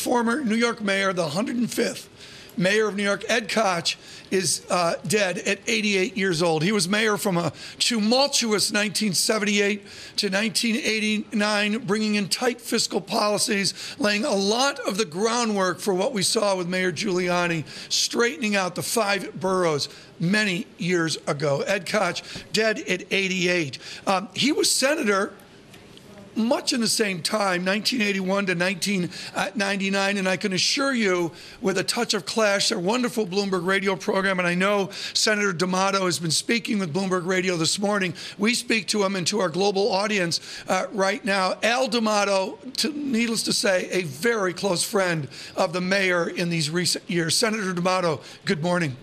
former New York mayor, the 105th mayor of New York, Ed Koch, is dead at 88 years old. He was mayor from a tumultuous 1978 to 1989, bringing in tight fiscal policies, laying a lot of the groundwork for what we saw with Mayor Giuliani, straightening out the 5 boroughs many years ago. Ed Koch, dead at 88. He was senator much in the same time, 1981 to 1999, and I can assure you, with a touch of clash, their wonderful Bloomberg radio program, and I know Senator D'Amato has been speaking with Bloomberg Radio this morning. We speak to him and to our global audience right now. Al D'Amato, needless to say, a very close friend of the mayor in these recent years. Senator D'Amato, good morning.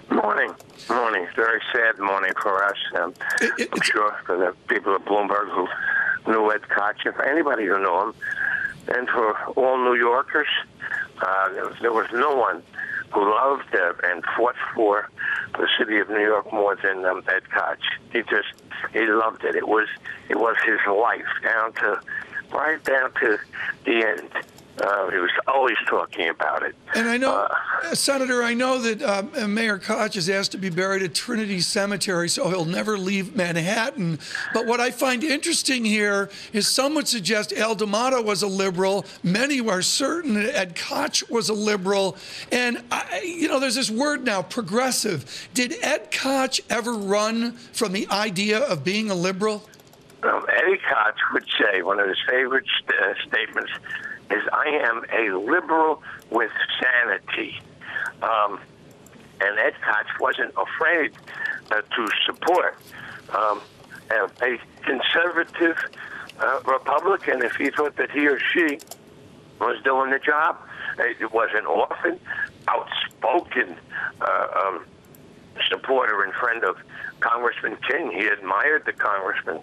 Morning. Morning. Very sad morning for us. I'm sure for the people at Bloomberg who knew Ed Koch, and for anybody who knew him, and for all New Yorkers, there was no one who loved and fought for the city of New York more than Ed Koch. He loved it. It was his life right down to the end. He was always talking about it. And I know, Senator, I know that Mayor Koch is asked to be buried at Trinity Cemetery, so he'll never leave Manhattan. But what I find interesting here is some would suggest Al D'Amato was a liberal. Many are certain that Ed Koch was a liberal. And, there's this word now, progressive. Did Ed Koch ever run from the idea of being a liberal? Eddie Koch would say, one of his favorite statements is, "I am a liberal with sanity." And Ed Koch wasn't afraid to support a conservative Republican if he thought that he or she was doing the job. It wasn't often outspoken supporter and friend of Congressman King. He admired the congressman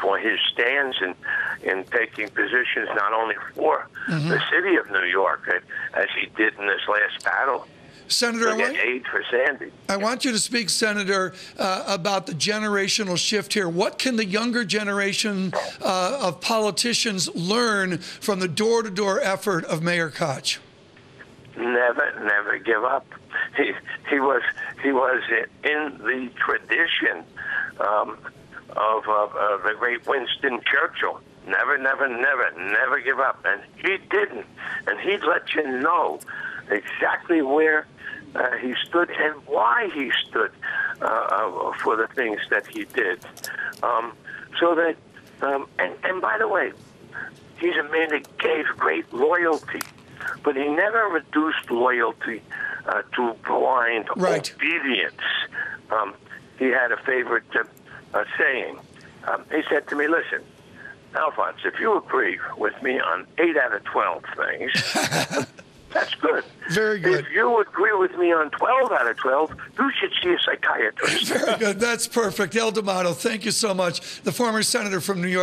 for his stance in taking positions not only for the city of New York, as he did in this last battle, Senator, to get aid for Sandy. I want you to speak, Senator, about the generational shift here. What can the younger generation of politicians learn from the door-to-door effort of Mayor Koch? Never give up. He was in the tradition of the great Winston Churchill. Never give up. And he didn't. And he'd let you know exactly where he stood and why he stood for the things that he did. So that, and by the way, he's a man that gave great loyalty, but he never reduced loyalty to blind obedience. He had a favorite saying. He said to me, "Listen, Alphonse, if you agree with me on 8 out of 12 things, that's good. Very good. If you agree with me on 12 out of 12, you should see a psychiatrist." Very good. That's perfect. Al D'Amato, thank you so much. The former senator from New York.